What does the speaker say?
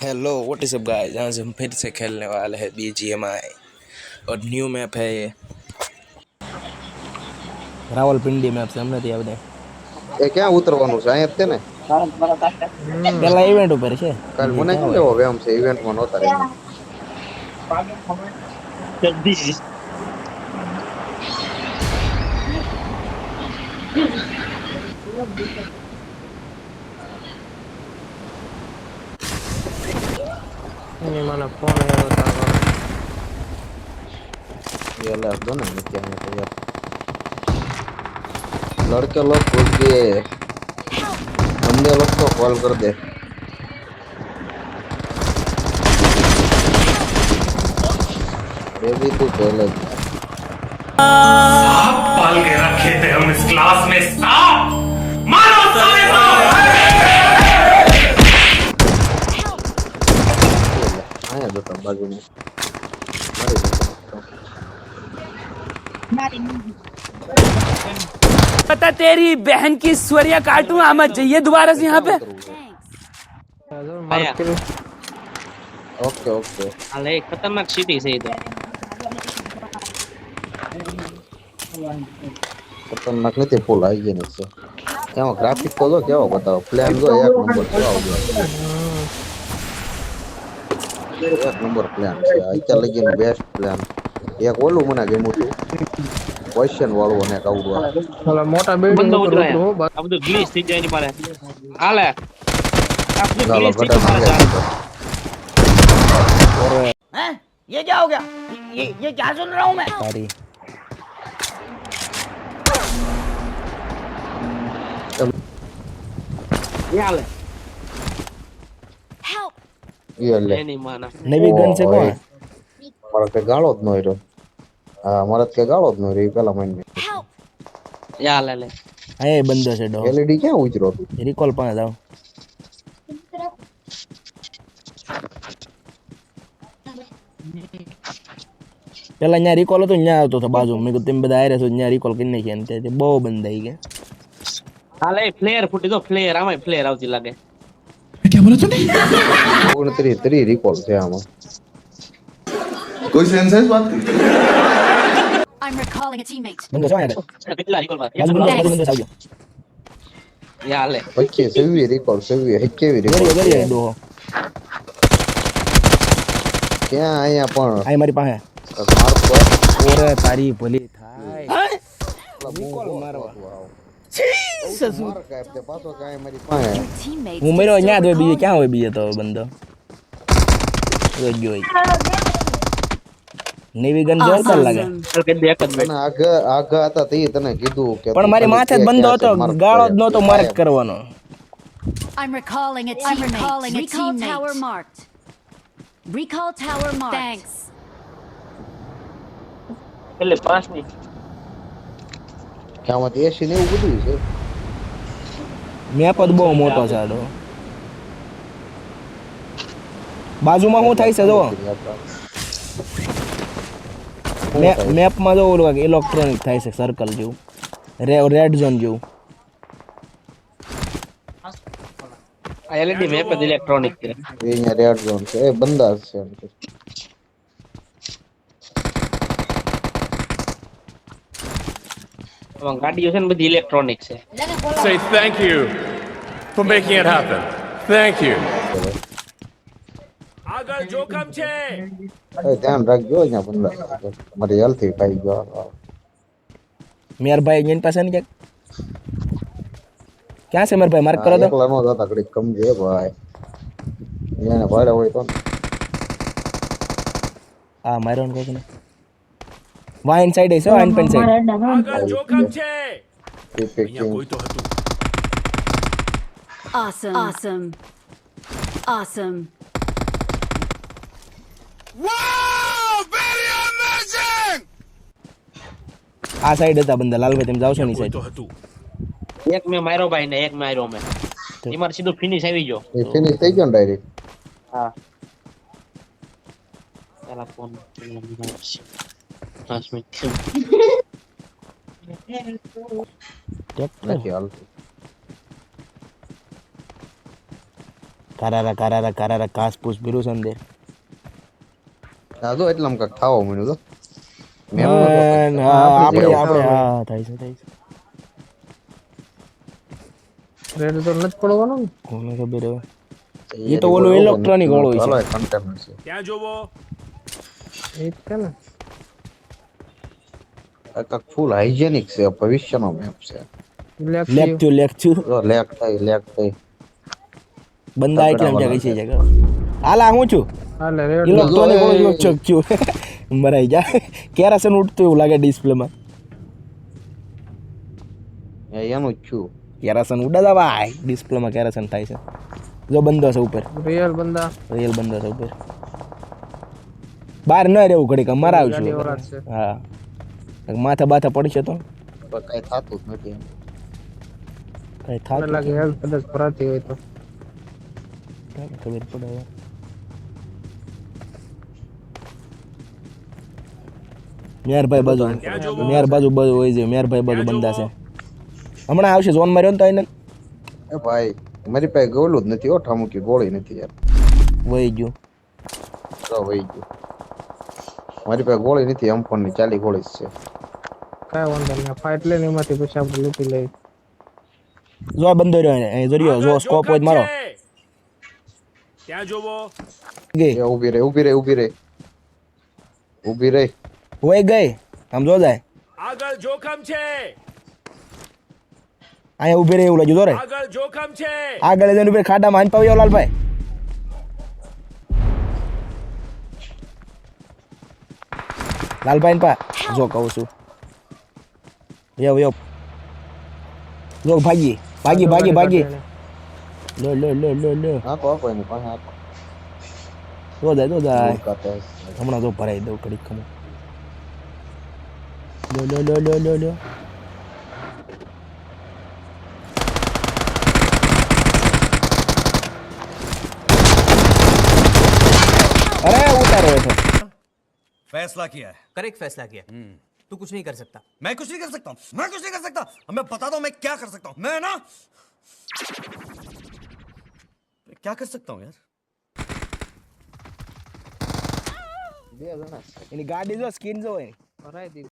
Hello what is up guys. आज हम फिर से खेलने वाले हैं बीजीएमआई और न्यू मैप है ये रावलपिंडी मैप से हमने दिया बताए એ ક્યાં ઉતરવાનું છે અહીંયા જ તે ને पहला इवेंट ऊपर છે કાલ બીજે મને ક્યાં કેમ હોય એવો વ્યાયામ છે ઇવેન્ટમાં નહોતા રમ્યા જલ્દી ini mana phone है बताओ ये ला दो ना मैं क्या है यार लड़के लोग घुस गए बंदे लोग को कॉल कर दे बेबी तू पहले सांप पाल के रखे थे हम इस क्लास में सांप मारो साले आया दो तब बाजू में पता तेरी बहन की स्वरिया काटूं आमद जाइए दोबारा से यहाँ पे मार के ओके ओके हाले एक खतरनाक सिटी છે એ તો खतरनाक नहीं थे फुल आई गए नीचे क्या ग्राफिक को दो क्या हो बताओ प्लान दो एक नंबर क्या हो गया एक नंबर प्लान છે અત્યાર લગીનું બેસ્ટ પ્લાન એક ઓલું મને ગમ્યું હતું ક્વેશ્ચન વાળું અને કાવડું साला मोटा बिल्डिंग બંદો ऊपर ઉતરાય उतरो बस આ બધું ગ્લિચ થઈ જાય એની પાસે હાલે આ બધું ચાલો ગ્લિચ થઈ ગડા જાય માંગે हैं? ये क्या हो गया ये क्या सुन रहा हूँ मैं सारी એ હાલે ये ले એની માના नवी गन से कौन મારા કે ગાળો જ ન રહ્યો હા મારા કે ગાળો જ ન રહ્યો પેલા મહિને એ હાલે લે આ એ બંદો છે ડો એલઈડી ક્યાં ઉતરો તું રિકોલ પાસે જાવ પેલા અહીંયા રિકોલ હતો અહીંયા આવતો હતો બાજુ મેં કીધું તમે બધા આયરે છો અહીંયા રિકોલ કરી નાખી અને તે બહુ બંધાઈ ગયા હાલે ફ્લેર ફૂટી દો ફ્લેર આમાં ફ્લેર આવતી લાગે 3 રિકોલ છે આમાં कोई सेंस है इस बात की I'm recalling a teammate. બંદો છો અહીંયા કેટલા રિકોલ બાકી બાજુ બંદો આવી ગયો એ હાલે પચ્ચે સેવી રિકોલ સેવી કેવી રિકોલ ગરિયો ગરિયો ડો ક્યાં અહીંયા પણ આ મારી પાસે માર પર ઓરે તારી ભલી થાય રિકોલ મારવા માર કાય તે પાછો કાય મારી પાસે Teammate. હું મેરો અહીંયા જ હોય બીજે ક્યાં હોય બીજે તો બંદો ગયો નેવી ગન જોરદાર લાગે ચાલ કે દેખ જ તને આગા હતા તે તને કીધું કે પણ મારી માથે જ બંધો હતો ગાળો જ નહોતો માર્ક કરવાનો I'm recalling a teammate. I'm recalling a Recall teammate. Tower marked. Recall tower marked. Thanks. એટલે 5 ની ક્યાં માં એસી ને એવું બધું છે મેપ જ બહુ મોટો છે આડો બાજુમાં શું થાય છે જો મેપમાં જો ઓલું ઇલેક્ટ્રોનિક થાય છે સર્કલ જેવું રેડ ઝોન જેવું આ એલઈડી મેપ જ ઇલેક્ટ્રોનિક છે એ અહીંયા રેડ ઝોન છે એ બંદા છે આમાં ગાડીઓ છે ને બધી ઇલેક્ટ્રોનિક છે Say thank you for making it happen. Thank you. આગળ જોખમ છે એ ધ્યાન રાખજો અહીંયા બંદા મારી હેલ્થ ખાઈ ગયો મેર ભાઈ એની પાસે ને ક્યાં છે મેર ભાઈ માર્ક કરો તો એકલા નો જતા ઘડીક કમજે ભાઈ એને ભાડે હોય તો આ મારો ને કહું ને વાઇન સાઈડ છે વાઇન પેન સાઈડ આગળ જોખમ છે પીપિંગ કોઈ તો હતું Awesome. Awesome. Awesome. આ સાઈડ હતા બંદા લાલભાઈ તમે જાવ છો ની કોઈ તો સાઈડ હતું એક મે માર્યો ભાઈ ને એક માર્યો મે એમાં સીધું ફિનિશ આવી ગયો એ ફિનિશ થઈ ગયો ને ડાયરેક્ટ હા ચાલ ફોન 5 મિનિટ ટેપ નથી હાલતું કારારા કાસ પૂસ પીરું છે અંદર આ જો એટલામાં કાંઈક ખાવા મળ્યું તો મેં આપણે આપણે હા થાય છે રેડ તો નથી પડવાનો ને કોને ખબર હવે એ તો ઓલું ઇલેક્ટ્રોનિક વાળું છે કન્ટેનર છે क्या जो वो એ જ છે ને આ કાંઈક ફૂલ હાઇજેનિક છે ભવિષ્યનો મેપ છે લેક્ચર લેક્ચર જો લેક થઈ બંદા એટલે સમજા કઈ છે જગા હાલા હું છું હાલે રેડ ઇલેક્ટ્રોનિક વાળું ચકચ્યું મરાઈ જા કેરાસન ઉડતું એવું લાગે ડિસ્પ્લેમાં એનું જ છું કેરાસન ઉડા દા ભાઈ ડિસ્પ્લેમાં કેરાસન થાય છે જો બંદો છે ઉપર રિયલ બંદા રિયલ બંદો છે ઉપર બહાર ન રહેવું ઘડીક અમારે ગાડી વાળા જ આવશું છે હા માથા બાથા પડશે તો પણ કાંઈ થતું જ નથી એમ. કઈ મને થાય લાગે હેલ્થ કદાચ ભરાતી હોય તો ખબર પડે હવે મેરભાઈ બાજુ બધું હોય છે મેરભાઈ બાજુ બંદા છે હમણાં આવશે ઝોન માં રહ્યો ને તો એને એ ભાઈ મારી પાસે ગોલું જ નથી હો ઠામુકી ગોળી નથી યાર વહી ગયું તો વહી ગયું મારી પાસે ગોળી નથી M4 ની 40 ગોળી જ છે કાંઈ વાંધો નહીં ફાઇટ લઈને એમાંથી પછી આપણે લૂંટી લઈએ જો આ બંદો રહ્યો અહીં જરિયો જો સ્કોપ હોય તો મારો क्या जो वो ગઈ એ ઊભી રહે હોય ગઈ આમ જો જાય આગળ જોખમ છે અહીંયા ઉભી રહી એવું લાગ્યું જો રે આગળ જોખમ છે આગળ જઈને ઉભી ખાડામાં હાન પાવ્યો લાલભાઈ લાલભાઈ ને પા જો કહું છું યો જો ભાગી લો આપો એની પાસે આપો જો જાય કાતે હમણાં તો ભરાઈ દઉં ઘડીક ખમો લો અરે ઉતારો છે फैसला किया है करेक्ट फैसला किया तू कुछ नहीं कर सकता मैं कुछ नहीं कर सकता हूं मैं बता दो मैं क्या कर सकता हूं मैं ना क्या कर सकता हूं यार એની ગાડી જો સ્કીન જો ભરાઈ દીધી